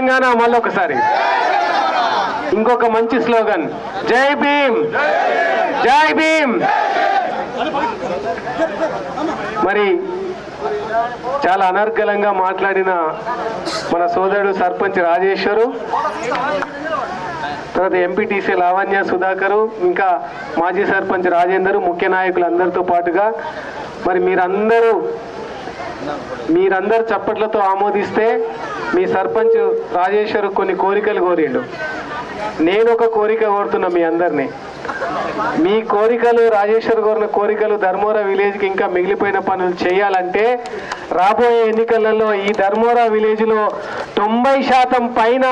తెలంగాణ మళ్ళొకసారి ఇంకొక మంచి స్లోగన్ జై భీమ్ జై భీమ్. మరి చాలా అనర్గళంగా మాట్లాడిన మన సోదరుడు సర్పంచ్ రాజేశ్వరు, తర్వాత ఎంపీటీసీ లావణ్య సుధాకరు, ఇంకా మాజీ సర్పంచ్ రాజేందర్, ముఖ్య నాయకులు అందరితో పాటుగా మరి మీరందరు చప్పట్లతో ఆమోదిస్తే మీ సర్పంచ్ రాజేశ్వరు కొన్ని కోరికలు కోరిండు. నేను ఒక కోరిక కోరుతున్నా మీ అందరినీ. మీ కోరికలు, రాజేశ్వర్ కోరిన కోరికలు ధర్మోరా విలేజ్కి ఇంకా మిగిలిపోయిన పనులు చేయాలంటే రాబోయే ఎన్నికలలో ఈ ధర్మోరా విలేజ్లో 90% పైన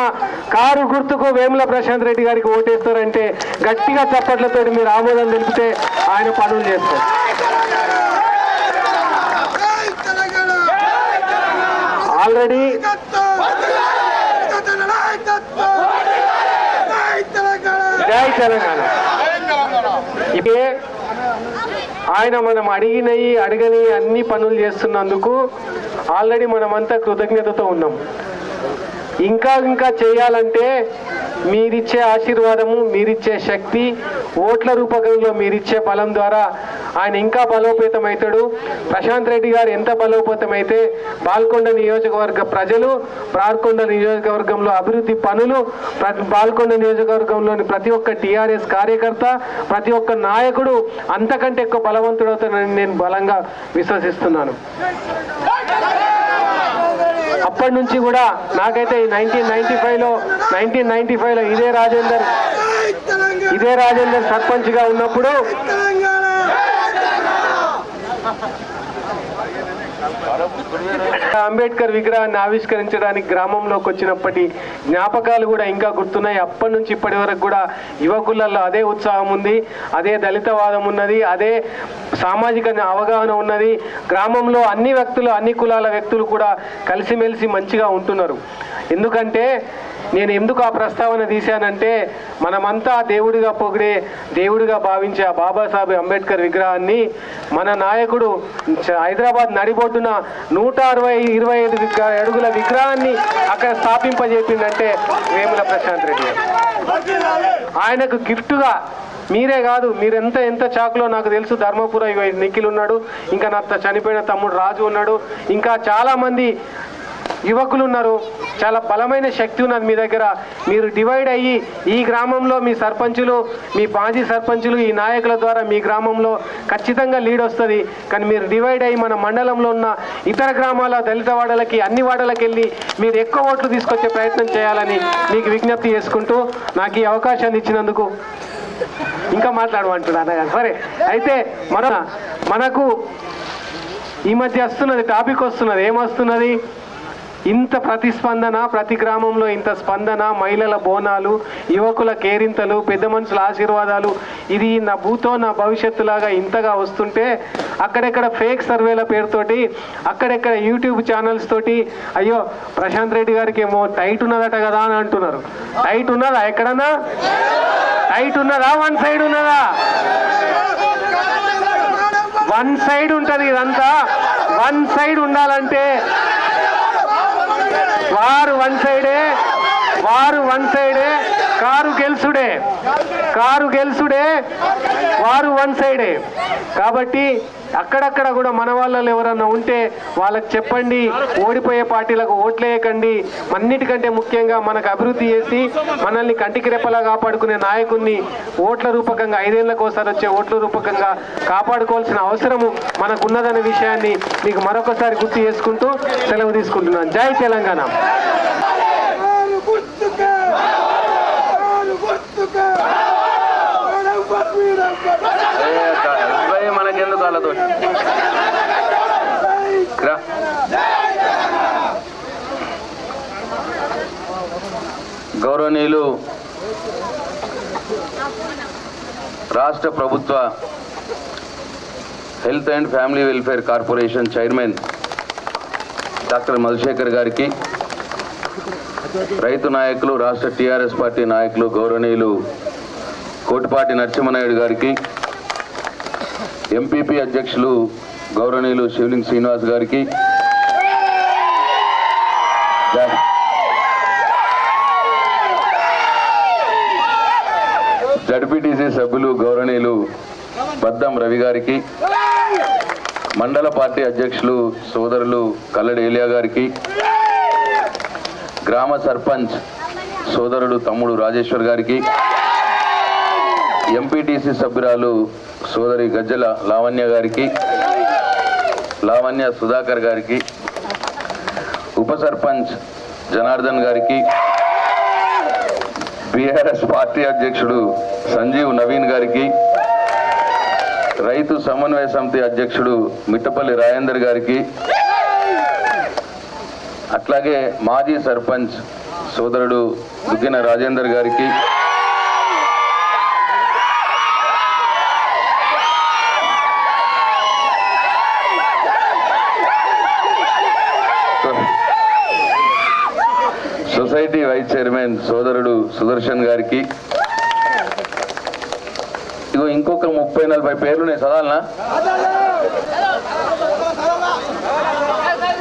కారు గుర్తుకు వేముల ప్రశాంత్ రెడ్డి గారికి ఓటేస్తారంటే గట్టిగా చప్పట్లతో మీరు ఆమోదం తెలిపితే ఆయన పనులు చేస్తారు. ఆల్రెడీ జై తెలంగాణ. ఇదే ఆయన మనం అడగని అన్ని పనులు చేస్తున్నందుకు ఆల్రెడీ మనమంతా కృతజ్ఞతతో ఉన్నాం. ఇంకా చేయాలంటే మీరిచ్చే ఆశీర్వాదము, మీరిచ్చే శక్తి, ఓట్ల రూపకంలో మీరిచ్చే బలం ద్వారా ఆయన ఇంకా బలోపేతం అవుతాడు. ప్రశాంత్ రెడ్డి గారు ఎంత బలోపేతమైతే బాల్కొండ నియోజకవర్గ ప్రజలు, బాల్కొండ నియోజకవర్గంలో అభివృద్ధి పనులు, బాల్కొండ నియోజకవర్గంలోని ప్రతి ఒక్క టీఆర్ఎస్ కార్యకర్త, ప్రతి ఒక్క నాయకుడు అంతకంటే ఎక్కువ బలవంతుడవుతానని నేను బలంగా విశ్వసిస్తున్నాను. అప్పటి నుంచి కూడా నాకైతే 1995లో ఇదే రాజేందర్ సర్పంచ్గా ఉన్నప్పుడు అంబేద్కర్ విగ్రహాన్ని ఆవిష్కరించడానికి గ్రామంలోకి వచ్చినప్పటి జ్ఞాపకాలు కూడా ఇంకా గుర్తున్నాయి. అప్పటి నుంచి ఇప్పటి వరకు కూడా యువకులలో అదే ఉత్సాహం ఉంది, అదే దళితవాదం ఉన్నది, అదే సామాజిక అవగాహన ఉన్నది. గ్రామంలో అన్ని వ్యక్తులు, అన్ని కులాల వ్యక్తులు కూడా కలిసిమెలిసి మంచిగా ఉంటున్నారు. ఎందుకంటే నేను ఎందుకు ఆ ప్రస్తావన తీశానంటే మనమంతా దేవుడిగా పొగిడే, దేవుడిగా భావించే ఆ బాబాసాహెబ్ అంబేద్కర్ విగ్రహాన్ని మన నాయకుడు హైదరాబాద్ నడిబొడ్డున 125 అడుగుల విగ్రహాన్ని అక్కడ స్థాపింపజేసిందంటే వేముల ప్రశాంత్ రెడ్డి గారు. ఆయనకు గిఫ్ట్గా మీరే కాదు, ఎంత చాకులో నాకు తెలుసు. ధర్మపుర నిఖిల్ ఉన్నాడు, ఇంకా నా చనిపోయిన తమ్ముడు రాజు ఉన్నాడు, ఇంకా చాలామంది యువకులు ఉన్నారు. చాలా బలమైన శక్తి ఉన్నది మీ దగ్గర. మీరు డివైడ్ అయ్యి ఈ గ్రామంలో మీ సర్పంచులు, మీ మాజీ సర్పంచులు, ఈ నాయకుల ద్వారా మీ గ్రామంలో ఖచ్చితంగా లీడ్ వస్తుంది. కానీ మీరు డివైడ్ అయ్యి మన మండలంలో ఉన్న ఇతర గ్రామాల దళిత వాడలకి, అన్ని వాడలకి వెళ్ళి మీరు ఎక్కువ ఓట్లు తీసుకొచ్చే ప్రయత్నం చేయాలని మీకు విజ్ఞప్తి చేసుకుంటూ నాకు ఈ అవకాశాన్ని ఇచ్చినందుకు ఇంకా మాట్లాడమంటున్నాను. సరే, అయితే మనకు ఈ మధ్య వస్తున్నది టాపిక్ వస్తున్నది. ఏమొస్తున్నది? ఇంత ప్రతిస్పందన, ప్రతి గ్రామంలో ఇంత స్పందన, మహిళల బోనాలు, యువకుల కేరింతలు, పెద్ద మనుషుల ఆశీర్వాదాలు, ఇది నా భూతో నా భవిష్యత్తులాగా ఇంతగా వస్తుంటే అక్కడెక్కడ ఫేక్ సర్వేల పేరుతోటి, అక్కడెక్కడ యూట్యూబ్ ఛానల్స్ తోటి అయ్యో ప్రశాంత్ రెడ్డి గారికి ఏమో టైట్ ఉన్నదట కదా అని అంటున్నారు. టైట్ ఉన్నదా? ఎక్కడన్నా టైట్ ఉన్నదా? వన్ సైడ్ ఉన్నదా? వన్ సైడ్ ఉంటుంది. ఇదంతా వన్ సైడ్ ఉండాలంటే వారు వన్ సైడే, కారు గెలుసుడే, వారు వన్ సైడే. కాబట్టి అక్కడక్కడ కూడా మన వాళ్ళలో ఎవరన్నా ఉంటే వాళ్ళకి చెప్పండి, ఓడిపోయే పార్టీలకు ఓట్లేయకండి. అన్నిటికంటే ముఖ్యంగా మనకు అభివృద్ధి చేసి మనల్ని కంటికి రెప్పలా కాపాడుకునే నాయకుడిని ఓట్ల రూపకంగా 5 ఏళ్లకు ఒకసారి వచ్చే ఓట్ల రూపకంగా కాపాడుకోవాల్సిన అవసరము మనకున్నదనే విషయాన్ని మీకు మరొకసారి గుర్తు చేసుకుంటూ సెలవు తీసుకుంటున్నాను. జై తెలంగాణ. మనకెందుకు వాళ్ళతో గౌరవనీయులు రాష్ట్ర ప్రభుత్వ health and family welfare corporation chairman doctor Madhusekhar గారికి, రైతు నాయకులు, రాష్ట్ర టీఆర్ఎస్ పార్టీ నాయకులు గౌరవనీయులు కోటిపాటి నరసింహనాయుడు గారికి, ఎంపీపీ అధ్యక్షులు గౌరవనీయులు శివలింగ్ శ్రీనివాస్ గారికి, ఎంపీటీసీ సభ్యులు గౌరవనీయులు బద్దం రవి గారికి, మండల పార్టీ అధ్యక్షులు సోదరులు కల్లడి ఏలియా గారికి, గ్రామ సర్పంచ్ సోదరుడు తమ్ముడు రాజేశ్వర్ గారికి, ఎంపీటీసీ సభ్యురాలు సోదరి గజ్జల లావణ్య గారికి, లావణ్య సుధాకర్ గారికి, ఉప సర్పంచ్ జనార్దన్ గారికి, బీఆర్ఎస్ పార్టీ అధ్యక్షుడు సంజీవ్ నవీన్ గారికి, రైతు సమన్వయ సమితి అధ్యక్షుడు మిట్టపల్లి రాజేందర్ గారికి, అట్లాగే మాజీ సర్పంచ్ సోదరుడు దుగ్గిన రాజేందర్ గారికి, సొసైటీ వైస్ చైర్మన్ సోదరుడు సుదర్శన్ గారికి, ఇగో ఇంకొక 30-40 పేర్లు నేను చదవాలనా?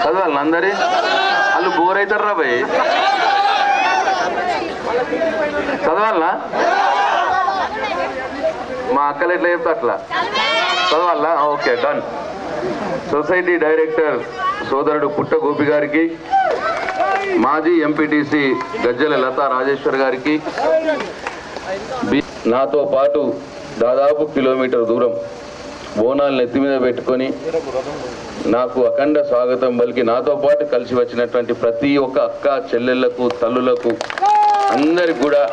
చదవాలనా అందరి? వాళ్ళు బోర్ అవుతారా భయ్? చదవాలనా? మా అక్కలు ఎట్లా చెప్తా అట్లా చదవాలనా? Okay, done. సొసైటీ డైరెక్టర్ సోదరుడు పుట్ట గోపి గారికి, మాజీ ఎంపీటీసీ గజ్జల లతా రాజేశ్వర్ గారికి, నాతో పాటు దాదాపు కిలోమీటర్ దూరం బోనాలు నెత్తి మీద పెట్టుకొని నాకు అఖండ స్వాగతం పలికి నాతో పాటు కలిసి వచ్చినటువంటి ప్రతి ఒక్క అక్క చెల్లెళ్లకు తల్లులకు అందరికి కూడా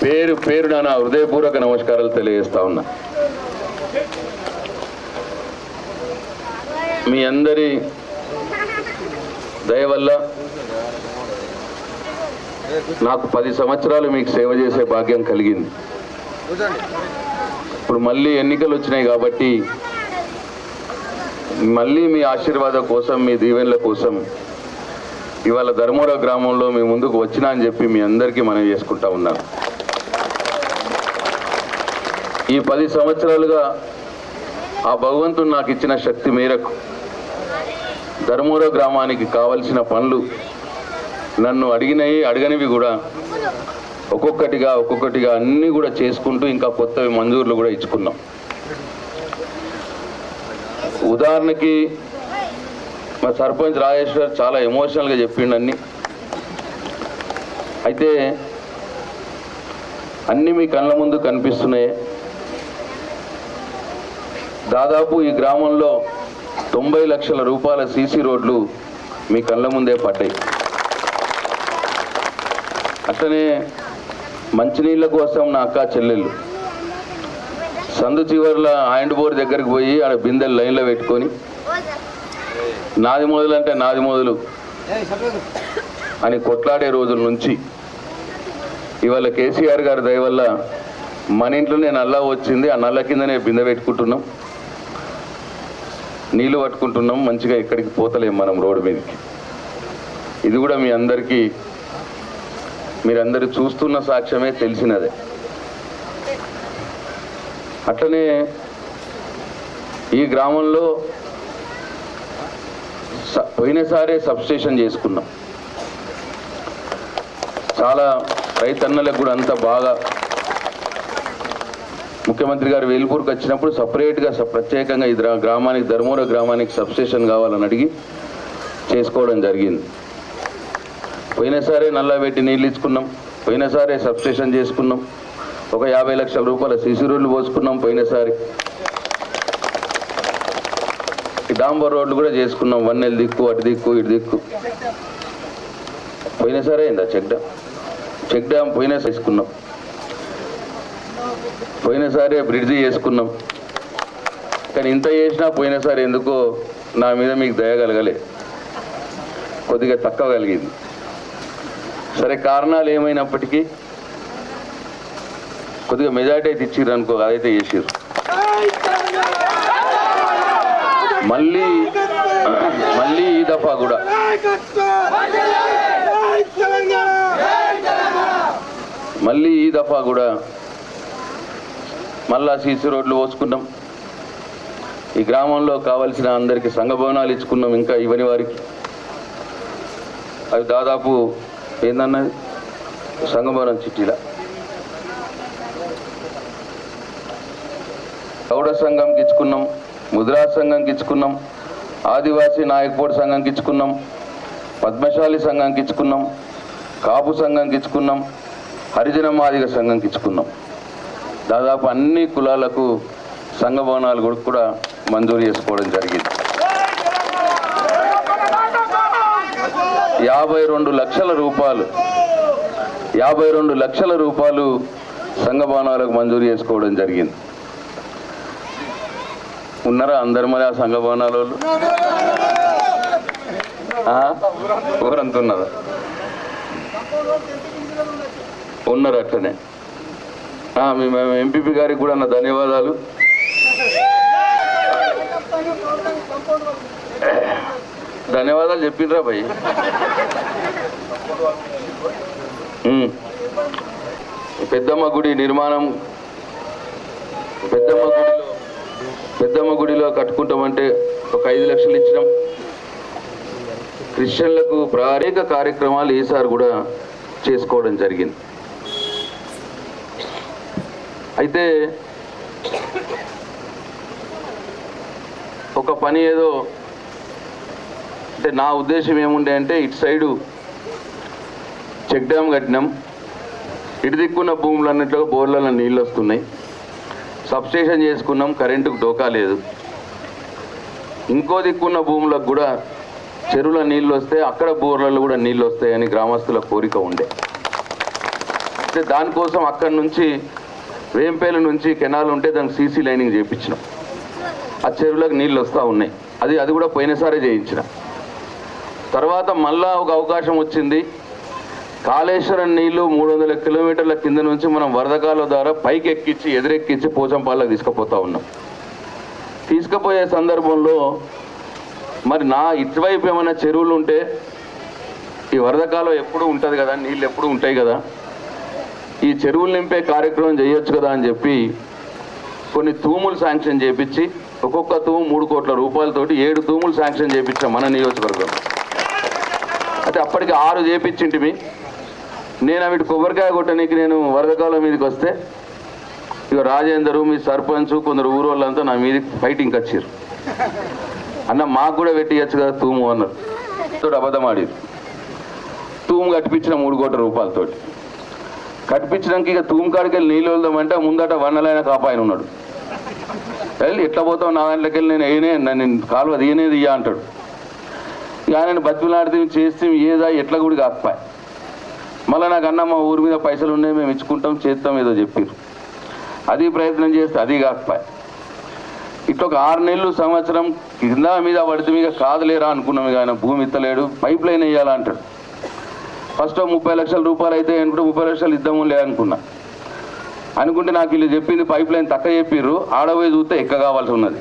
పేరు పేరున నా హృదయపూర్వక నమస్కారాలు తెలియజేస్తా ఉన్నా. మీ అందరి దయ వల్ల నాకు 10 సంవత్సరాలు మీకు సేవ చేసే భాగ్యం కలిగింది. ఇప్పుడు మళ్ళీ ఎన్నికలు వచ్చినాయి కాబట్టి మళ్ళీ మీ ఆశీర్వాదం కోసం, మీ దీవెనల కోసం ఇవాళ ధర్మవరం గ్రామంలో మీ ముందుకు వచ్చినా అని చెప్పి మీ అందరికీ మనవి చేసుకుంటా ఉన్నాను. ఈ 10 సంవత్సరాలుగా ఆ భగవంతుడు నాకు ఇచ్చిన శక్తి మేరకు ధర్మవరం గ్రామానికి కావలసిన పనులు నన్ను అడగనివి కూడా ఒక్కొక్కటిగా అన్నీ కూడా చేసుకుంటూ ఇంకా కొత్తవి మంజూర్లు కూడా ఇచ్చుకున్నాం. ఉదాహరణకి మా సర్పంచ్ రాజేశ్వర్ చాలా ఎమోషనల్గా చెప్పిండు అన్నీ. అయితే అన్నీ మీ కళ్ళ ముందు కనిపిస్తున్నాయి. దాదాపు ఈ గ్రామంలో 90 లక్షల రూపాయల సీసీ రోడ్లు మీ కళ్ళ ముందే పడ్డాయి. అట్లనే మంచినీళ్ళ కోసం నా అక్క చెల్లెళ్ళు సందు చివర్ల ఆయిండ్ బోర్ దగ్గరికి పోయి ఆడ బిందెలు లైన్లో పెట్టుకొని నాది మొదలు అంటే నాది మొదలు అని కొట్లాడే రోజుల నుంచి ఇవాళ కేసీఆర్ గారి దయ వల్ల మన ఇంట్లోనే నల్లా వచ్చింది. ఆ నల్ల కిందనే బిందె పెట్టుకుంటున్నాం, నీళ్లు పట్టుకుంటున్నాం, మంచిగా ఎక్కడికి పోతలేం మనం రోడ్డు మీదకి. ఇది కూడా మీ అందరికీ మీరందరూ చూస్తున్న సాక్ష్యమే, తెలిసినదే. అట్లనే ఈ గ్రామంలో పోయినసారే సబ్స్టేషన్ చేసుకున్నాం. చాలా రైతన్నలకు కూడా అంత బాగా ముఖ్యమంత్రి గారు వేల్పూర్కి వచ్చినప్పుడు సపరేట్గా ప్రత్యేకంగా ఈ గ్రామానికి ధర్మవరం గ్రామానికి సబ్స్టేషన్ కావాలని అడిగి చేసుకోవడం జరిగింది. పోయినసారే నల్లా పెట్టి నీళ్ళు ఇచ్చుకున్నాం, పోయినసారే సబ్స్టేషన్ చేసుకున్నాం, ఒక 50 లక్షల రూపాయల సీసీ రోడ్లు పోసుకున్నాం. పోయినసారి ఈ డాంబర్ రోడ్లు కూడా చేసుకున్నాం, వన్నెల దిక్కు అటు దిక్కు ఇటు దిక్కు. పోయినసారే అయిందా చెక్ డ్యామ్ పోయినసారి వేసుకున్నాం, పోయినసారే బ్రిడ్జి చేసుకున్నాం. కానీ ఇంత చేసినా పోయినసారి ఎందుకో నా మీద మీకు దయ కలగలే, కొద్దిగా తక్కువ కలిగింది. సరే, కారణాలు ఏమైనప్పటికీ కొద్దిగా మెజార్టీ అయితే ఇచ్చిర్రు అనుకో, అదైతే చేసిర్రు. మళ్ళీ ఈ దఫా కూడా మళ్ళా సీసీ రోడ్లు పోసుకున్నాం. ఈ గ్రామంలో కావాల్సిన అందరికీ సంఘ భవనాలు ఇచ్చుకున్నాం. ఇంకా ఇవ్వని వారికి అవి దాదాపు ఏందన్నది సంఘ భవనం చిట్టీలా గౌడ సంఘంకి ఇచ్చుకున్నాం, ముద్రా సంఘంకి ఇచ్చుకున్నాం, ఆదివాసీ నాయకపోటు సంఘంకి ఇచ్చుకున్నాం, పద్మశాలి సంఘంకి ఇచ్చుకున్నాం, కాపు సంఘంకి ఇచ్చుకున్నాం, హరిజన మాదిగ సంఘంకి ఇచ్చుకున్నాం. దాదాపు అన్ని కులాలకు సంఘ భవనాలు కూడా మంజూరు చేసుకోవడం జరిగింది. 52 లక్షల రూపాయలు సంఘ భవనాలకు మంజూరు చేసుకోవడం జరిగింది. ఉన్నారా అందరు మరి ఆ సంఘ భవనాల వాళ్ళు? ఊరంతా ఉన్నారు, ఉన్నారు అట్లనే. మేము ఎంపీపీ గారికి కూడా నా ధన్యవాదాలు. ధన్యవాదాలు చెప్పిండ్రా భయ్. పెద్దమ్మ గుడి నిర్మాణం, పెద్దమ్మ గుడిలో కట్టుకుంటామంటే ఒక 5 లక్షలు ఇచ్చినాం. క్రిస్టియన్లకు అనేక కార్యక్రమాలు ఈసారి కూడా చేసుకోవడం జరిగింది. అయితే ఒక పని ఏదో అంటే నా ఉద్దేశం ఏముండే అంటే, ఇటు సైడు చెక్ డ్యామ్ కట్టినాం, ఇటు దిక్కున్న భూములన్నింటిలో బోర్లలో నీళ్ళు వస్తున్నాయి, సబ్స్టేషన్ చేసుకున్నాం, కరెంటుకు డోకా లేదు. ఇంకో దిక్కున్న భూములకు కూడా చెరువుల నీళ్ళు వస్తే అక్కడ బోర్లలో కూడా నీళ్ళు వస్తాయని గ్రామస్తుల కోరిక ఉండే. అంటే దానికోసం అక్కడి నుంచి వేంపేల నుంచి కెనాల్ ఉంటే దానికి సీసీ లైనింగ్ చేయించినాం. ఆ చెరువులకు నీళ్ళు వస్తూ ఉన్నాయి. అది కూడా పోయినసారే చేయించిన. తర్వాత మళ్ళా ఒక అవకాశం వచ్చింది. కాళేశ్వరం నీళ్లు 300 కిలోమీటర్ల కింద నుంచి మనం వరదకాల ద్వారా పైకి ఎక్కించి ఎదురెక్కించి పోచంపాలకు తీసుకుపోతా ఉన్నాం. తీసుకుపోయే సందర్భంలో మరి నా ఇటువైపు ఏమైనా చెరువులు ఉంటే ఈ వరదకాలం ఎప్పుడు ఉంటుంది కదా, నీళ్ళు ఎప్పుడు ఉంటాయి కదా, ఈ చెరువులు నింపే కార్యక్రమం చేయొచ్చు కదా అని చెప్పి కొన్ని తూములు శాంక్షన్ చేయించి ఒక్కొక్క తూము 3 కోట్ల రూపాయలతోటి 7 తూములు శాంక్షన్ చేయించాం మన నియోజకవర్గం. అయితే అప్పటికి 6 చేయించింటిమి. నేను వీటి కొబ్బరికాయ కొట్టడానికి నేను వరదకాలం మీదకి వస్తే ఇక రాజేందరు, మీ సర్పంచ్, కొందరు ఊరు వాళ్ళంతా నా మీదకి ఫైటింగ్కి వచ్చారు. అన్న మాకు కూడా పెట్టియచ్చు కదా తూము అన్నారు. తోటి అబద్ధం ఆడారు. తూము కట్టిపించిన 3 కోట్ల రూపాయలతోటి కట్టిపించడానికి ఇక తూము కాడికి వెళ్ళి నీళ్ళు వెళ్దామంటే ముందట వన్నలైన కాపాయన ఉన్నాడు. వెళ్ళి ఎట్లా పోతావు నా దాంట్లోకి వెళ్ళి నేను కాలువ తీయనేది ఇయ్యా అంటాడు. ఇక ఆయన బతిమలాడితే చేస్తే ఏదా ఎట్లా కూడా కాకపోయా. మళ్ళీ నాకు అన్న మా ఊరి మీద పైసలు ఉన్నాయి, మేము ఇచ్చుకుంటాం చేస్తాం ఏదో చెప్పారు. అది ప్రయత్నం చేస్తే అది కాకపోయా. ఇట్లా ఒక 6 నెలలు సంవత్సరం కింద మీద పడితే మీద కాదులేరా అనుకున్నాం. ఇక ఆయన భూమి ఇత్తలేడు, పైప్ లైన్ వేయాలా అంటాడు. ఫస్ట్ 30 లక్షల రూపాయలు అయితే అనుకుంటే 30 లక్షలు ఇద్దాము లేదనుకున్నా. అనుకుంటే నాకు వీళ్ళు చెప్పింది పైప్ లైన్ తక్కువ చెప్పిర్రు, ఆడపోయి చూస్తే ఎక్క కావాల్సి ఉన్నది.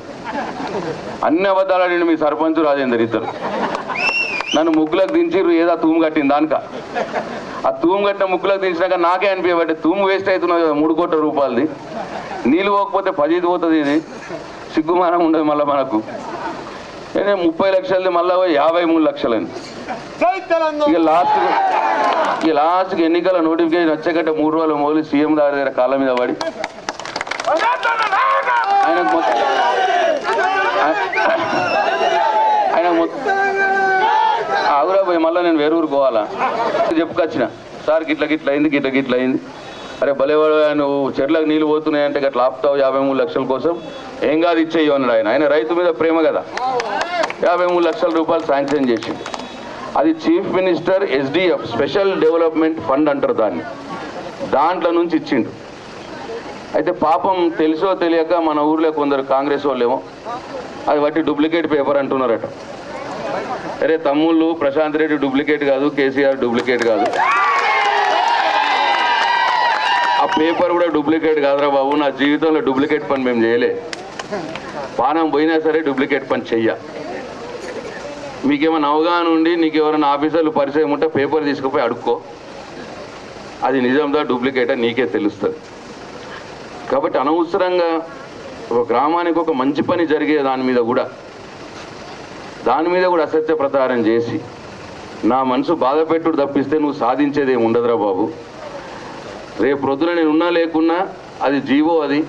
అన్ని అబద్ధాలు ఆడిండు మీ సర్పంచ్ రాజేందర్ ఇద్దరు. నన్ను ముగ్గులకు దించిర్రు, ఏదో తూము కట్టింది దానిక. ఆ తూము కట్టిన ముగ్గులకు దించినాక నాకే అనిపించబట్టే తూము వేస్ట్ అవుతున్నది కదా 3 కోట్ల రూపాయలది. నీళ్ళు పోకపోతే 10 పోతుంది. ఇది సిగ్గుమానం ఉండదు మళ్ళీ మనకు. నేను 30 లక్షలది మళ్ళీ 53 లక్షలని. ఇక లాస్ట్కి ఎన్నికల నోటిఫికేషన్ వచ్చేకంటే 3 రోజులు మొదలు సీఎం దగ్గర కాళ్ళ మీద పడి ఆయన ఆగురా పోయి మళ్ళీ నేను వేరే ఊరికి పోవాలా చెప్పుకొచ్చిన. సార్ గిట్ల అయింది. అరే భలేవాడు, నువ్వు చెట్లకు నీళ్ళు పోతున్నాయంటే గట్లా ఆపుతావు 53 లక్షల కోసం, ఏం కాదు ఇచ్చేయి అన్నాడు. ఆయన రైతు మీద ప్రేమ కదా 53 లక్షల రూపాయలు శాంక్షన్ చేసిండు. అది chief minister SDF special development fund అంటారు దాన్ని, దాంట్లో నుంచి ఇచ్చిండు. అయితే పాపం తెలుసో తెలియక మన ఊర్లో కొందరు కాంగ్రెస్ వాళ్ళేమో అది బట్టి డూప్లికేట్ పేపర్ అంటున్నారట. అరే తమ్ముళ్ళు, ప్రశాంత్ రెడ్డి డూప్లికేట్ కాదు, కేసీఆర్ డూప్లికేట్ కాదు, ఆ పేపర్ కూడా డూప్లికేట్ కాదురా బాబు. నా జీవితంలో డూప్లికేట్ పని మేము చేయలే, పానం పోయినా సరే డూప్లికేట్ పని చెయ్య. మీకేమైనా అవగాహన ఉండి నీకు ఎవరైనా ఆఫీసర్లు పరిచయం ఉంటే పేపర్ తీసుకుపోయి అడుక్కో, అది నిజంగా డూప్లికేటా నీకే తెలుస్తుంది. కాబట్టి అనవసరంగా ఒక గ్రామానికి ఒక మంచి పని జరిగే దాని మీద కూడా అసత్య ప్రచారం చేసి నా మనసు బాధ పెట్టుడు తప్పిస్తే నువ్వు సాధించేది ఏమి ఉండదురా బాబు. రేపు ప్రొద్దున నేను ఉన్నా లేకున్నా అది జీవో, అది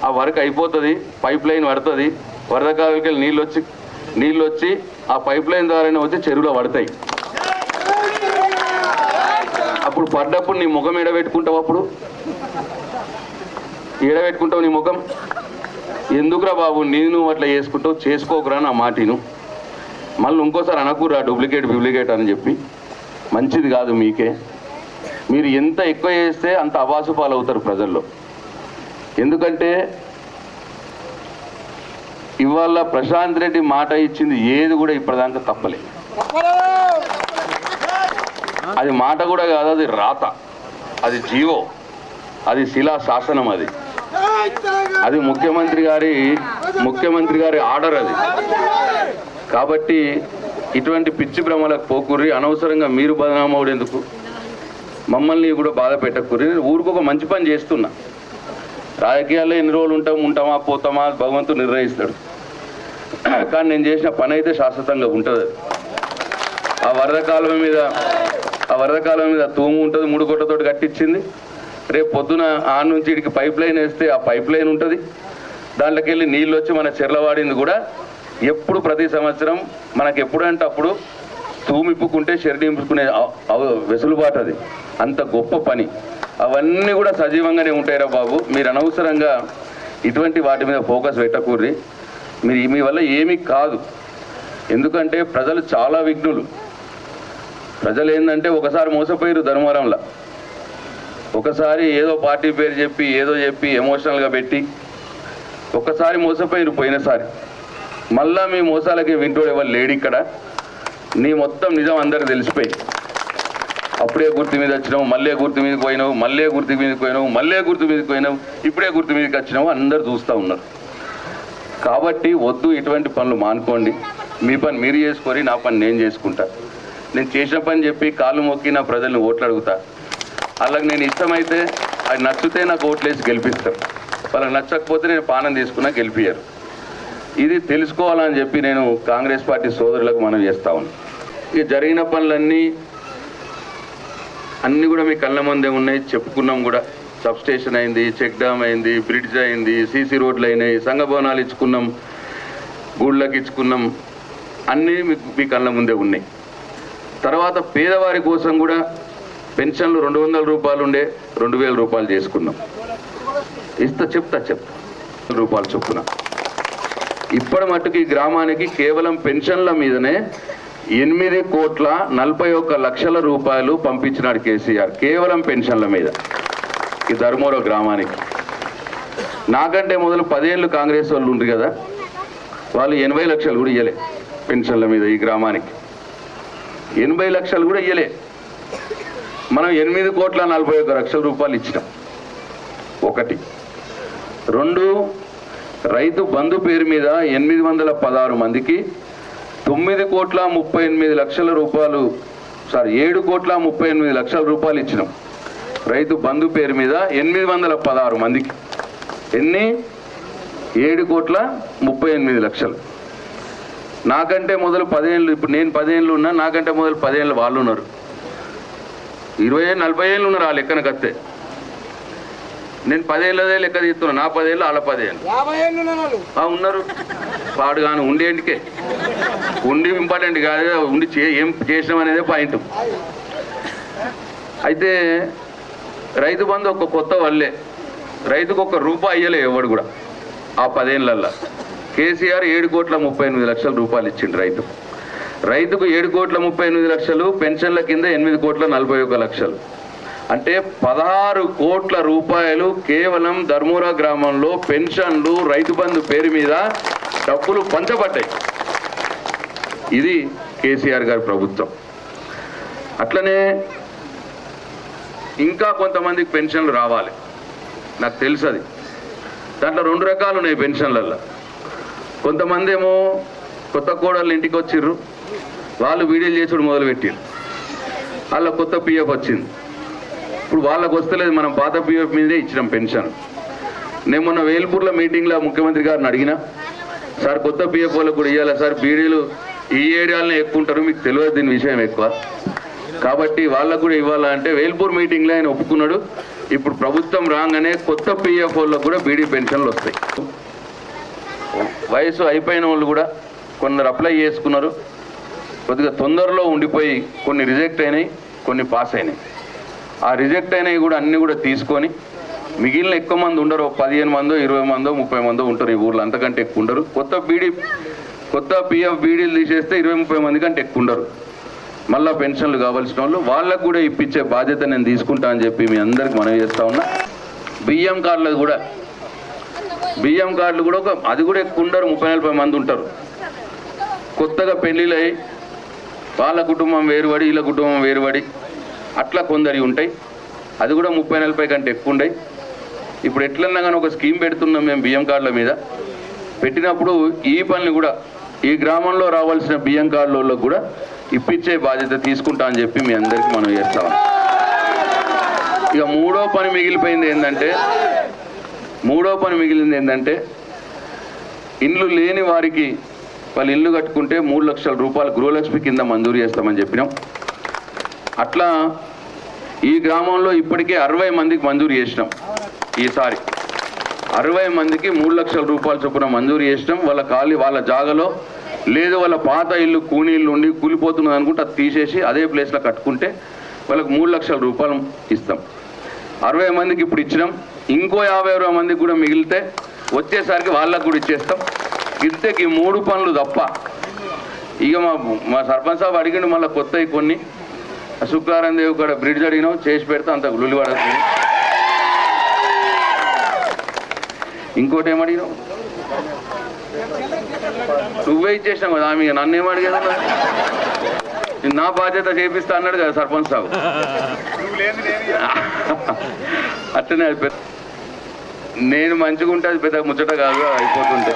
ఆ వర్క్ అయిపోతుంది, పైప్ లైన్ పడుతుంది, వరద కాలువకి నీళ్ళు వచ్చి ఆ పైప్ లైన్ ద్వారానే వచ్చి చెరువులో పడతాయి. అప్పుడు పడ్డప్పుడు నీ ముఖం ఎడబెట్టుకుంటావు, అప్పుడు ఎడబెట్టుకుంటావు నీ ముఖం. ఎందుకురా బాబు నేను అట్లా చేసుకుంటావు, చేసుకోకురా నా మాటిను. మళ్ళీ ఇంకోసారి అనకురా డూప్లికేట్ అని చెప్పి. మంచిది కాదు మీకే. మీరు ఎంత ఎక్కువ చేస్తే అంత అవాసు పాలవుతారు ప్రజల్లో. ఎందుకంటే ఇవాళ ప్రశాంత్ రెడ్డి మాట ఇచ్చింది ఏది కూడా ఇప్పటిదాకా తప్పలే. అది మాట కూడా కాదు, అది రాత, అది జీవో, అది శిలా శాసనం, అది ముఖ్యమంత్రి గారి ఆర్డర్ అది. కాబట్టి ఇటువంటి పిచ్చి భ్రమలకు పోకుర్రి, అనవసరంగా మీరు బదనామవుడు ఎందుకు, మమ్మల్ని కూడా బాధ పెట్టకుర్రి. ఊరికి ఒక మంచి పని చేస్తున్నా. రాజకీయాల్లో ఎన్ని రోజులు ఉంటామా పోతామా భగవంతుడు నిర్ణయిస్తాడు. కానీ నేను చేసిన పని అయితే శాశ్వతంగా ఉంటుంది. ఆ వరద కాలువ మీద తూము ఉంటుంది, 3 కొట్టతోటి కట్టించింది. రేపు పొద్దున ఆ నుంచి ఇడికి పైప్ లైన్ వేస్తే ఆ పైప్ లైన్ ఉంటుంది, దాంట్లోకి వెళ్ళి నీళ్ళు వచ్చి మన చెర్లవాడింది కూడా ఎప్పుడు ప్రతి సంవత్సరం మనకు ఎప్పుడంటే అప్పుడు తూమిప్పుకుంటే చెరడింపుకునే వెసులుబాటు. అది అంత గొప్ప పని. అవన్నీ కూడా సజీవంగానే ఉంటాయిరా బాబు. మీరు అనవసరంగా ఇటువంటి వాటి మీద ఫోకస్ పెట్టకూర్రి. మీ వల్ల ఏమీ కాదు. ఎందుకంటే ప్రజలు చాలా విఘ్నులు. ప్రజలు ఏంటంటే ఒకసారి మోసపోయారు ధర్మవరంలో, ఒకసారి ఏదో పార్టీ పేరు చెప్పి ఎమోషనల్గా పెట్టి ఒక్కసారి మోసపోయారు పోయినసారి. మళ్ళా మీ మోసాలకి వింటోడు ఎవరు లేడు ఇక్కడ. నీ మొత్తం నిజం అందరికి తెలిసిపోయి అప్పుడే గుర్తు మీద వచ్చినావు, మళ్ళీ గుర్తు మీదకి పోయినావు, మళ్ళీ గుర్తు మీదకి పోయినావు, ఇప్పుడే గుర్తు మీదకి వచ్చినావు, అందరు చూస్తూ ఉన్నారు. కాబట్టి వద్దు, ఇటువంటి పనులు మానుకోండి. మీ పని మీరు చేసుకొని నా పని నేను చేసుకుంటా. నేను చేసిన పని చెప్పి కాళ్ళు మొక్కి నా ప్రజల్ని ఓట్లు అడుగుతా. అలాగే నేను ఇష్టమైతే అది నచ్చితే నాకు ఓట్లేసి గెలిపిస్తారు, వాళ్ళకి నచ్చకపోతే నేను పానం తీసుకున్నా గెలిపియ్యారు. ఇది తెలుసుకోవాలని చెప్పి నేను కాంగ్రెస్ పార్టీ సోదరులకు మనం చేస్తా ఉన్నాను. ఇక జరిగిన పనులన్నీ కూడా మీ కళ్ళ ముందే ఉన్నాయి, చెప్పుకున్నాం కూడా. సబ్స్టేషన్ అయింది, చెక్ డ్యామ్ అయింది, బ్రిడ్జ్ అయింది, సీసీ రోడ్లు అయినాయి, సంఘ భవనాలు ఇచ్చుకున్నాం, గూళ్ళకి ఇచ్చుకున్నాం, అన్నీ మీ కళ్ళ ముందే ఉన్నాయి. తర్వాత పేదవారి కోసం కూడా పెన్షన్లు 200 రూపాయలు ఉండే 2000 రూపాయలు చేసుకున్నాం. చెప్తా రూపాయలు చొప్పున. ఇప్పటి మట్టుకు ఈ గ్రామానికి కేవలం పెన్షన్ల మీదనే 8,41,40,00,000 రూపాయలు పంపించినాడు కేసీఆర్, కేవలం పెన్షన్ల మీద ఈ ధర్మవరం గ్రామానికి. నాకంటే మొదలు 10 ఏళ్ళు కాంగ్రెస్ వాళ్ళు ఉండ్రు కదా, వాళ్ళు 80 లక్షలు కూడా ఇయ్యలే పెన్షన్ల మీద. ఈ గ్రామానికి 80 లక్షలు కూడా ఇయ్యలే. మనం 8,41,40,00,000 రూపాయలు ఇచ్చినాం. 1. 2, రైతు బంధు పేరు మీద 816 మందికి 9,38,00,000 రూపాయలు, 7,38,00,000 రూపాయలు ఇచ్చినాం. రైతు బంధు పేరు మీద 816 మందికి. ఎన్ని? 7,38,00,000. నాకంటే మొదలు 10 ఏళ్ళు, ఇప్పుడు నేను 10 ఏళ్ళు ఉన్నా, నాకంటే మొదలు 10 ఏళ్ళు వాళ్ళు ఉన్నారు. 20-40 ఏళ్ళు ఉన్నారు ఆ లెక్కన కత్తే. నేను 10 ఏళ్ళదే లెక్క తీస్తున్నా, నా 10 ఏళ్ళు వాళ్ళ 10 ఏళ్ళు ఉన్నారు. పాడుగాను ఉండేంటికే, ఉండి ఇంపార్టెంట్ కాదు, ఉండి ఏం చేసినాం అనేది పాయింట్. అయితే రైతు బంధు ఒక కొత్త వల్లే, రైతుకు ₹1 ఇయ్యలే ఎవడు కూడా. ఆ 10 ఏళ్ళల్లో కేసీఆర్ 7,38,00,000 రూపాయలు ఇచ్చిండు రైతుకు 7,38,00,000, పెన్షన్ల కింద 8,41,40,00,000. అంటే 16 కోట్ల రూపాయలు కేవలం ధర్మవరం గ్రామంలో పెన్షన్లు, రైతు బంధు పేరు మీద డబ్బులు పంచబడ్డాయి. ఇది కేసీఆర్ గారి ప్రభుత్వం. అట్లనే ఇంకా కొంతమందికి పెన్షన్లు రావాలి, నాకు తెలుసు. అది దాంట్లో 2 రకాలు ఉన్నాయి పెన్షన్లలో. కొంతమంది ఏమో కొత్త కోడళ్ళు ఇంటికి వచ్చిర్రు, వాళ్ళు వీడియోలు చేసుడు మొదలుపెట్టారు, వాళ్ళ కొత్త పిఎఫ్ వచ్చింది. ఇప్పుడు వాళ్ళకు వస్తలేదు, మనం పాత పిఎఫ్ మీదే ఇచ్చినాం పెన్షన్. నేను మొన్న వేల్పూర్లో మీటింగ్లో ముఖ్యమంత్రి గారిని అడిగినా, సార్ కొత్త పిఎఫ్ వాళ్ళకు కూడా ఇవ్వాలి సార్, బీడీలు ఈ ఏరియాలనే ఎక్కువ ఉంటారు, మీకు తెలియదు దీని విషయం ఎక్కువ, కాబట్టి వాళ్ళకు కూడా ఇవ్వాలంటే వేల్పూర్ మీటింగ్లో ఆయన ఒప్పుకున్నాడు. ఇప్పుడు ప్రభుత్వం రాగానే కొత్త పిఎఫ్ఓలకు కూడా బీడీ పెన్షన్లు వస్తాయి. వయసు అయిపోయిన వాళ్ళు కూడా కొందరు అప్లై చేసుకున్నారు, కొద్దిగా తొందరలో ఉండిపోయి కొన్ని రిజెక్ట్ అయినాయి, కొన్ని పాస్ అయినాయి. ఆ రిజెక్ట్ అయినవి కూడా అన్నీ కూడా తీసుకొని మిగిలిన ఎక్కువ మంది ఉండరు, 15 మందో 20 మందో 30 మందో ఉంటారు ఈ ఊర్లో, అంతకంటే ఎక్కువ ఉండరు. కొత్త పిఎఫ్ బీడీలు తీసేస్తే 20-30 మంది కంటే ఎక్కువ ఉండరు. మళ్ళీ పెన్షన్లు కావాల్సిన వాళ్ళు వాళ్ళకు కూడా ఇప్పించే బాధ్యత నేను తీసుకుంటా అని చెప్పి మీ అందరికి మనవి చేస్తా ఉన్నా. బియ్యం కార్డులు కూడా అది కూడా ఎక్కువ ఉండరు, 30-40 మంది ఉంటారు. కొత్తగా పెళ్ళిళ్ళై వాళ్ళ కుటుంబం వేరుపడి వీళ్ళ కుటుంబం వేరుపడి అట్లా కొందరి ఉంటాయి, అది కూడా 30-40 కంటే ఎక్కువ ఉన్నాయి. ఇప్పుడు ఎట్లన్నా కానీ ఒక స్కీమ్ పెడుతున్నాం మేము బియ్యం కార్డుల మీద. పెట్టినప్పుడు ఈ పనిని కూడా ఈ గ్రామంలో రావాల్సిన బియ్యం కార్డులకు కూడా ఇప్పించే బాధ్యత తీసుకుంటా అని చెప్పి మీ అందరికీ మనం చేస్తాం. ఇక మూడో పని మిగిలింది ఏంటంటే ఇండ్లు లేని వారికి వాళ్ళు ఇల్లు కట్టుకుంటే 3 లక్షల రూపాయలు గృహలక్ష్మి కింద మంజూరు చేస్తామని చెప్పినాం. అట్లా ఈ గ్రామంలో ఇప్పటికే 60 మందికి మంజూరు చేసినాం. ఈసారి 60 మందికి 3 లక్షల రూపాయల చొప్పున మంజూరు చేసినాం. వాళ్ళ జాగలో లేదు వాళ్ళ పాత ఇల్లు కూనీళ్ళు ఉండి కూలిపోతున్నది అనుకుంటే అది తీసేసి అదే ప్లేస్లో కట్టుకుంటే వాళ్ళకి 3 లక్షల రూపాయలు ఇస్తాం. 60 మందికి ఇప్పుడు ఇచ్చినాం. ఇంకో 50 మందికి కూడా మిగిలితే వచ్చేసరికి వాళ్ళకు కూడా ఇచ్చేస్తాం. ఇంతకి 3 పనులు తప్ప ఇక మా సర్పంచ్ సాబ్ అడిగిండు మళ్ళీ కొత్తవి కొన్ని. శుక్లారాయణ దేవి కూడా బ్రిడ్జ్ అడిగినాం, చేసి పెడితే అంత గుళ్ళు పడుతుంది. ఇంకోటి ఏమడిగినావు, నువ్వే ఇచ్చేసినావు కదా ఆమె, నన్నేం అడిగాను, నా బాధ్యత చేపిస్తా అన్నాడు కదా సర్పంచ్ సాబు. అట్లనే అది పెద్ద నేను మంచిగా ఉంటే అది పెద్ద ముచ్చట కాదు, అయిపోతుంటే.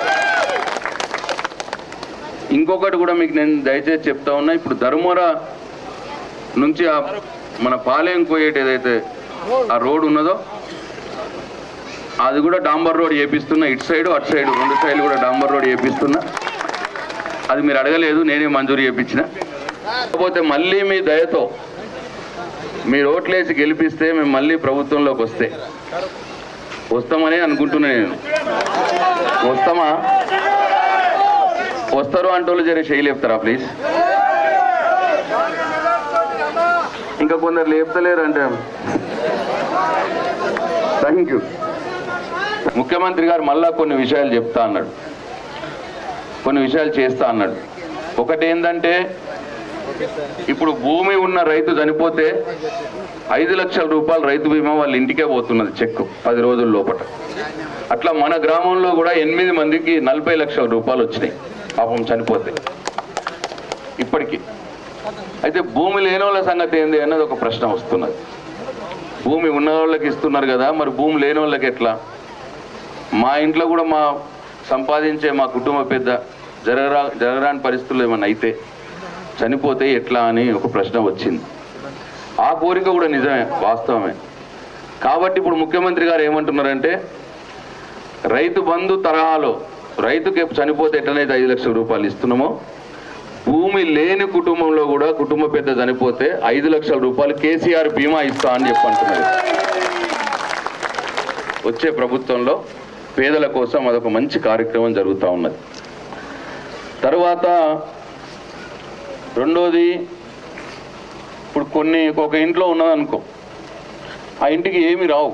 ఇంకొకటి కూడా మీకు నేను దయచేసి చెప్తా ఉన్నా, ఇప్పుడు ధర్మవర నుంచి మన పాలెం కోయేటి ఏదైతే ఆ రోడ్ ఉన్నదో అది కూడా డాంబర్ రోడ్ చేపిస్తున్నా. ఇటు సైడు అటు సైడు 2 సైడ్లు కూడా డాంబర్ రోడ్ చేపిస్తున్నా. అది మీరు అడగలేదు, నేనే మంజూరు చేయించిన. కాకపోతే మళ్ళీ మీ దయతో మీరు ఓట్లేసి గెలిపిస్తే మేము మళ్ళీ ప్రభుత్వంలోకి వస్తామని అనుకుంటున్నా. నేను వస్తారు అంటోళ్ళు జర చేయి లేపుతారా ప్లీజ్? ఇంకా కొందరు లేపుతలేరు అంటే థ్యాంక్ యూ. ముఖ్యమంత్రి గారు మళ్ళా కొన్ని విషయాలు చెప్తా అన్నాడు, కొన్ని విషయాలు చేస్తా అన్నాడు. ఒకటి ఏంటంటే ఇప్పుడు భూమి ఉన్న రైతు చనిపోతే 5 లక్షల రూపాయలు రైతు బీమా వాళ్ళ ఇంటికే పోతున్నది చెక్ 10 రోజుల లోపల. అట్లా మన గ్రామంలో కూడా 8 మందికి 40 లక్షల రూపాయలు వచ్చినాయి పాపం చనిపోతే ఇప్పటికీ. అయితే భూమి లేని వాళ్ళ సంగతి ఏంది అన్నది ఒక ప్రశ్న వస్తున్నది. భూమి ఉన్న వాళ్ళకి ఇస్తున్నారు కదా, మరి భూమి లేని వాళ్ళకి ఎట్లా? మా ఇంట్లో కూడా మా సంపాదించే మా కుటుంబ పెద్ద జరగరాని పరిస్థితులు ఏమన్నా అయితే చనిపోతే ఎట్లా అని ఒక ప్రశ్న వచ్చింది. ఆ కోరిక కూడా నిజమే, వాస్తవమే. కాబట్టి ఇప్పుడు ముఖ్యమంత్రి గారు ఏమంటున్నారంటే రైతు బంధు తరహాలో రైతుకి చనిపోతే ఎట్లనైతే 5 లక్షల రూపాయలు ఇస్తున్నామో భూమి లేని కుటుంబంలో కూడా కుటుంబ పెద్ద చనిపోతే 5 లక్షల రూపాయలు కేసీఆర్ బీమా ఇస్తా అని చెప్పంటున్నారు. వచ్చే ప్రభుత్వంలో పేదల కోసం అదొక మంచి కార్యక్రమం జరుగుతూ ఉన్నది. తర్వాత రెండోది, ఇప్పుడు ఒక ఇంట్లో ఉన్నదనుకో, ఆ ఇంటికి ఏమి రావు,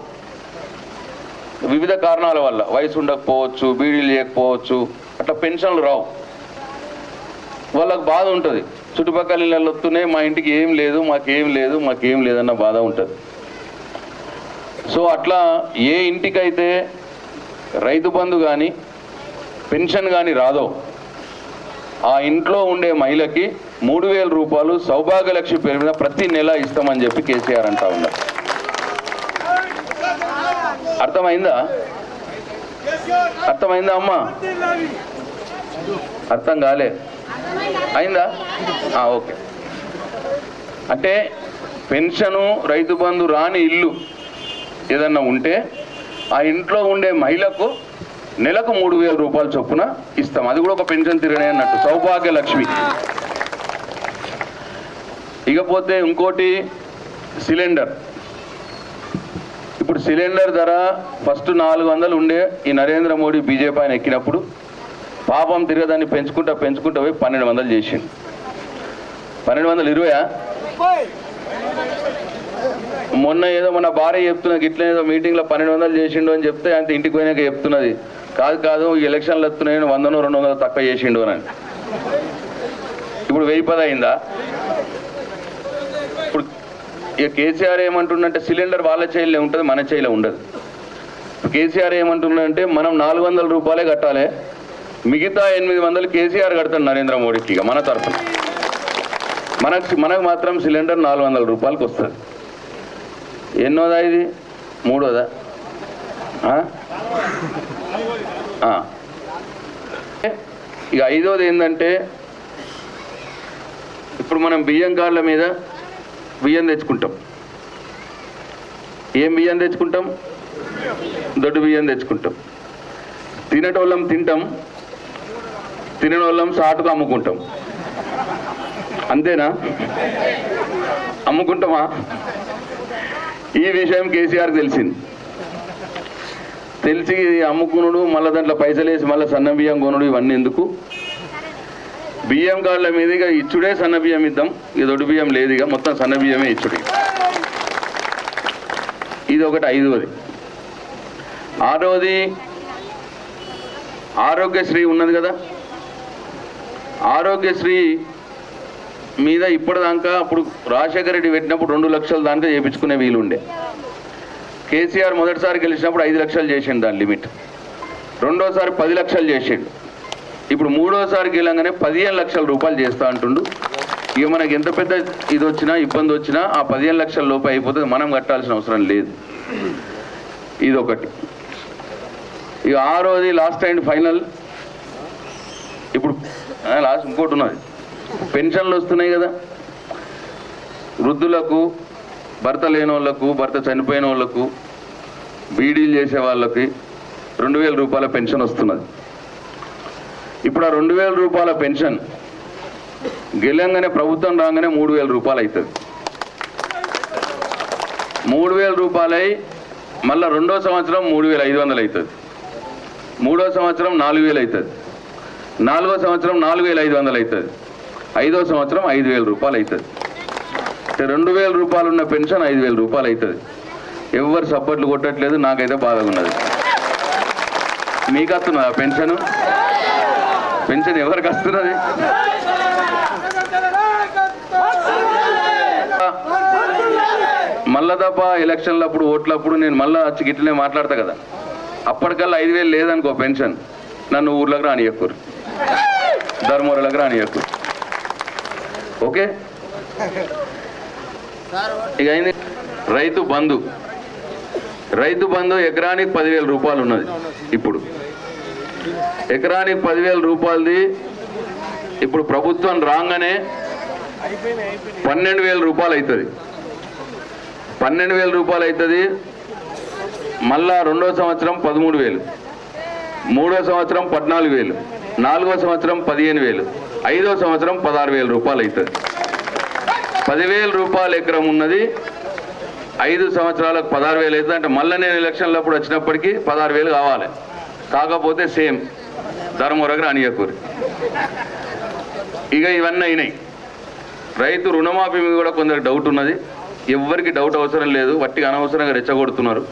వివిధ కారణాల వల్ల వయసు ఉండకపోవచ్చు, బీడీలు చేయకపోవచ్చు, అట్లా పెన్షన్లు రావు. వాళ్ళకు బాధ ఉంటుంది, చుట్టుపక్కల ఇళ్ళు వస్తున్నాయి, మా ఇంటికి ఏం లేదు, మాకేం లేదన్న బాధ ఉంటుంది. సో అట్లా ఏ ఇంటికైతే రైతు బంధు కానీ పెన్షన్ కానీ రాదో ఆ ఇంట్లో ఉండే మహిళకి 3000 రూపాయలు సౌభాగ్యలక్ష్మి పేరు మీద ప్రతి నెల ఇస్తామని చెప్పి కేసీఆర్ అంటా ఉన్నారు. అర్థమైందా అమ్మా? అర్థం కాలే? అయిందా? ఓకే. అంటే పెన్షను రైతు బంధు రాని ఇల్లు ఏదన్నా ఉంటే ఆ ఇంట్లో ఉండే మహిళకు నెలకు 3000 రూపాయలు చొప్పున ఇస్తాం. అది కూడా ఒక పెన్షన్ తిరగనే అన్నట్టు, సౌభాగ్యలక్ష్మి. ఇకపోతే ఇంకోటి సిలిండర్. ఇప్పుడు సిలిండర్ ధర ఫస్ట్ 400 ఉండే ఈ నరేంద్ర మోడీ బీజేపీ ఆయన ఎక్కినప్పుడు పాపం తిరగదాన్ని పెంచుకుంటా పోయి 1200 చేసిండు. 1220 మొన్న ఏదో మన భార్య చెప్తున్నది ఇట్లా ఏదో మీటింగ్లో 1200 చేసిండు అని చెప్తే అంత ఇంటికి పోయినాక చెప్తున్నది కాదు ఈ ఎలక్షన్లు వస్తున్నాయని 100-200 తక్కువ చేసిండు అని. ఇప్పుడు 1010 అయిందా? ఇప్పుడు ఇక కేసీఆర్ ఏమంటుండంటే సిలిండర్ వాళ్ళ చేయిలో ఉంటుంది, మన చేయిలో ఉండదు. కేసీఆర్ ఏమంటుండంటే మనం 400 రూపాయలే కట్టాలి, మిగతా 800 కేసీఆర్ కడతాడు నరేంద్ర మోడీకి. ఇక మన తరఫున మనకు మాత్రం సిలిండర్ 400 రూపాయలకి వస్తుంది. ఎన్నోదా ఇది? 3వదా? ఇక 5వది ఏంటంటే ఇప్పుడు మనం బియ్యం కార్డుల మీద బియ్యం తెచ్చుకుంటాం. ఏం బియ్యం తెచ్చుకుంటాం? దొడ్డు బియ్యం తెచ్చుకుంటాం. తినేటోళ్ళం తింటాం, తిననోళ్ళం సాటుకు అమ్ముకుంటాం. అంతేనా? అమ్ముకుంటామా? ఈ విషయం కేసీఆర్కి తెలిసి అమ్ముకునుడు, మళ్ళీ దాంట్లో పైసలు వేసి మళ్ళీ సన్న బియ్యం కొనుడు, ఇవన్నీ ఎందుకు? బియ్యం కార్డుల మీద ఇక ఇచ్చుడే సన్న బియ్యం ఇద్దాం, ఇక దొడ్డు బియ్యం లేదు, ఇక మొత్తం సన్న బియ్యమే ఇచ్చుడే. ఇది ఒకటి 5వది. 6వది ఆరోగ్యశ్రీ ఉన్నది కదా. ఆరోగ్యశ్రీ మీద ఇప్పటిదాకా అప్పుడు రాజశేఖర రెడ్డి పెట్టినప్పుడు 2 లక్షల దాకా చేయించుకునే వీలుండే. కేసీఆర్ మొదటిసారి గెలిచినప్పుడు 5 లక్షలు చేసిండు దాని లిమిట్. రెండోసారి 10 లక్షలు చేసిండు. ఇప్పుడు 3వసారి గెలంగానే 15 లక్షల రూపాయలు చేస్తా అంటుండు. ఇక మనకి ఎంత పెద్ద ఇది వచ్చినా ఇబ్బంది వచ్చినా ఆ 15 లక్షల లోపు అయిపోతుంది, మనం కట్టాల్సిన అవసరం లేదు. ఇదొకటి. ఇక 6వది లాస్ట్ అండ్ ఫైనల్. ఇప్పుడు లాస్ట్ ఇంకోటి ఉన్నది, పెన్షన్లు వస్తున్నాయి కదా. వృద్ధులకు, భర్త లేని వాళ్ళకు, భర్త చనిపోయిన వాళ్ళకు, బీడీలు చేసే వాళ్ళకి 2000 రూపాయల పెన్షన్ వస్తున్నది. ఇప్పుడు ఆ 2000 రూపాయల పెన్షన్ గెలంగానే ప్రభుత్వం రాగానే 3000 రూపాయలు అవుతుంది. 3000 రూపాయలై మళ్ళీ 2వ సంవత్సరం 3500 అవుతుంది. 3వ సంవత్సరం 4000 అవుతుంది. 4వ సంవత్సరం 4500 అవుతుంది. 5వ సంవత్సరం 5000 రూపాయలు అవుతుంది. 2000 రూపాయలు ఉన్న పెన్షన్ 5000 రూపాయలు అవుతుంది. ఎవరు సపోర్ట్లు కొట్టట్లేదు, నాకైతే బాధగా ఉన్నది. మీకు వస్తున్నదా పెన్షన్? పెన్షన్ ఎవరికి వస్తున్నది? మళ్ళా తప్ప ఎలక్షన్లప్పుడు ఓట్లప్పుడు నేను మళ్ళీ వచ్చి గిట్లనే మాట్లాడతా కదా. అప్పటికల్లా 5000 లేదనుకో పెన్షన్, నన్ను ఊర్లోకి రానియక్కూరు, ధర్మవరంలోకి రానియక్కూరు. ఓకే. ఇక అయింది రైతు బంధు. రైతు బంధు ఎకరానికి 10,000 రూపాయలు ఉన్నది. ఇప్పుడు ఎకరానికి 10,000 రూపాయలది ఇప్పుడు ప్రభుత్వం రాగానే 12,000 రూపాయలు అవుతుంది. 12,000 రూపాయలు అవుతుంది. మళ్ళా 2వ సంవత్సరం 13,000, 3వ సంవత్సరం 14,000, 4వ సంవత్సరం 15,000, 5వ సంవత్సరం 16,000 రూపాయలు అవుతుంది. 10,000 రూపాయలు ఎకరం ఉన్నది. 5 సంవత్సరాలకు 16,000 అవుతుంది. అంటే మళ్ళీ నేను ఎలక్షన్లప్పుడు వచ్చినప్పటికీ 16,000 కావాలి. కాకపోతే సేమ్ ధర్మవరం రానియకూరి. ఇక ఇవన్నీ అయినాయి. రైతు రుణమాఫీ మీద కూడా కొందరు డౌట్ ఉన్నది. ఎవ్వరికి డౌట్ అవసరం లేదు, వట్టిగా అనవసరంగా రెచ్చగొడుతున్నారు.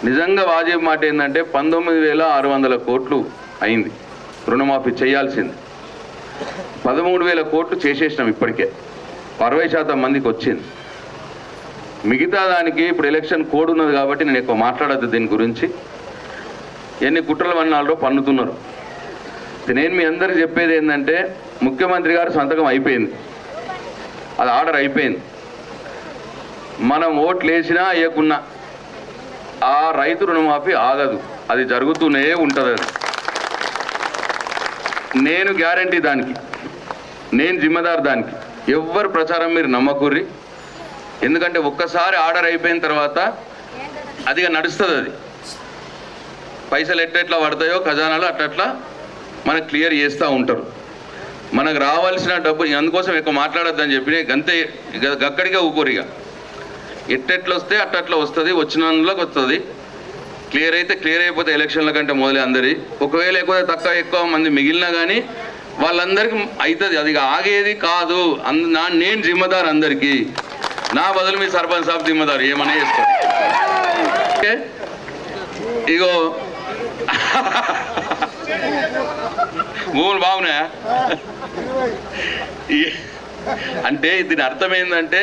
నిజంగా వాజేబు మాట ఏంటంటే 19,600 కోట్లు అయింది రుణమాఫీ చేయాల్సింది. 13,000 కోట్లు చేసేసినాం ఇప్పటికే. 60% మందికి వచ్చింది. మిగతా దానికి ఇప్పుడు ఎలక్షన్ కోడ్ ఉన్నది కాబట్టి నేను ఎక్కువ మాట్లాడద్దు దీని గురించి. ఎన్ని కుట్రలు వన్నాళ్ళో పన్నుతున్నారు. నేను మీ అందరికి చెప్పేది ఏంటంటే ముఖ్యమంత్రి గారు సంతకం అయిపోయింది, అది ఆర్డర్ అయిపోయింది. మనం ఓట్లు వేసినా వేయకున్నా ఆ రైతు రుణమాఫీ ఆగదు, అది జరుగుతూనే ఉంటుంది. అది నేను గ్యారంటీ దానికి, నేను జిమ్మదారు దానికి. ఎవ్వరు ప్రచారం మీరు నమ్మకూర్రి. ఎందుకంటే ఒక్కసారి ఆర్డర్ అయిపోయిన తర్వాత అదిగా నడుస్తుంది. అది పైసలు ఎట్లా పడతాయో ఖజానాలు అట్లా మనకు క్లియర్ చేస్తూ ఉంటారు. మనకు రావాల్సిన డబ్బు అందుకోసం ఎక్కువ మాట్లాడొద్దని చెప్పి గంతే గక్కడిగా ఊకోరిగా. ఎట్టెట్లు వస్తే అట్టట్లా వస్తుంది, వచ్చినందులోకి వస్తుంది. క్లియర్ అయితే క్లియర్ అయిపోతే ఎలక్షన్ల కంటే మొదలే అందరి. ఒకవేళ ఎక్కువ మంది మిగిలినా కానీ వాళ్ళందరికీ అవుతుంది. అది ఆగేది కాదు. నేను జిమ్మదారు అందరికీ. నా బదులు మీ సర్పంచ్ సాబ్ జిమ్మదారు, ఏమన్నా చేసుకోండి. ఓకే, ఇగో భూములు బాగున్నాయా అంటే దీని అర్థం ఏంటంటే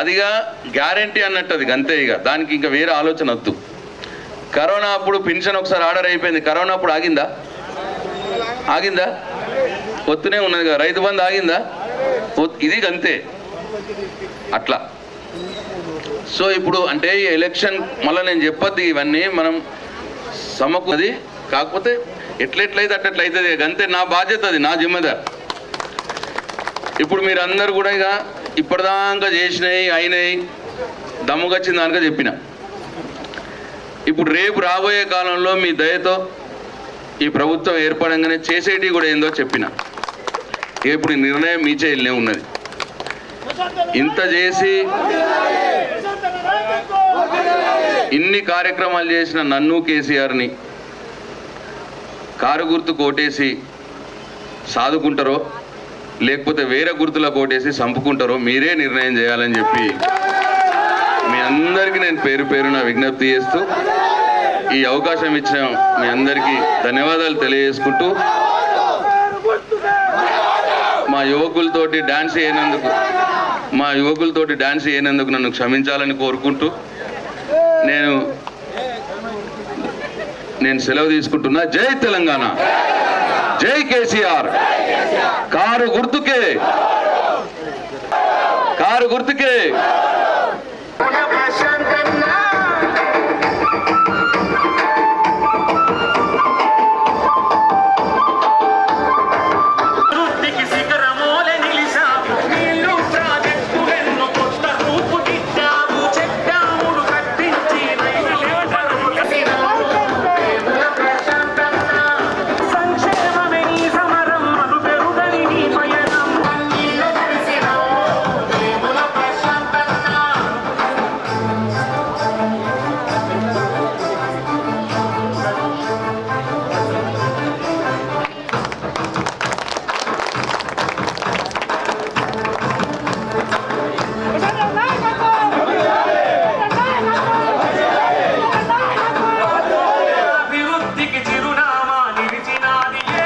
అదిగా గ్యారంటీ అన్నట్టు, అది అంతే. ఇక దానికి ఇంకా వేరే ఆలోచన వద్దు. కరోనా అప్పుడు పెన్షన్ ఒకసారి ఆర్డర్ అయిపోయింది. కరోనా అప్పుడు ఆగిందా? వస్తూనే ఉన్నది కదా. రైతు బంధు ఆగిందా? ఇది అంతే అట్లా. సో ఇప్పుడు అంటే ఈ ఎలక్షన్ మళ్ళీ నేను చెప్పొద్దు, ఇవన్నీ మనం సమకూది. కాకపోతే ఎట్లయితే అట్లయితుంది అంతే. నా బాధ్యత, అది నా జిమ్మదార్. ఇప్పుడు మీరు అందరు కూడా ఇక ఇప్పటిదాకా చేసినాయి అయినాయి దమ్ముకొచ్చిన దానిక చెప్పిన. ఇప్పుడు రేపు రాబోయే కాలంలో మీ దయతో ఈ ప్రభుత్వం ఏర్పడంగానే చేసేటివి కూడా ఏందో చెప్పిన. ఇప్పుడు ఈ నిర్ణయం మీ చేతిలో ఉన్నది. ఇంత చేసి ఇన్ని కార్యక్రమాలు చేసిన నన్ను కేసీఆర్ని కారు గుర్తు కోటేసి సాదుకుంటారో లేకపోతే వేరే గుర్తుల కోటేసి చంపుకుంటారో మీరే నిర్ణయం చేయాలని చెప్పి మీ అందరికీ నేను పేరు పేరున విజ్ఞప్తి చేస్తూ ఈ అవకాశం ఇచ్చిన మీ అందరికీ ధన్యవాదాలు తెలియజేసుకుంటూ, మా యువకులతోటి డాన్స్ చేయనందుకు నన్ను క్షమించాలని కోరుకుంటూ నేను సెలవు తీసుకుంటున్నా. జై తెలంగాణ, జై కేసీఆర్. కారు గుర్తుకే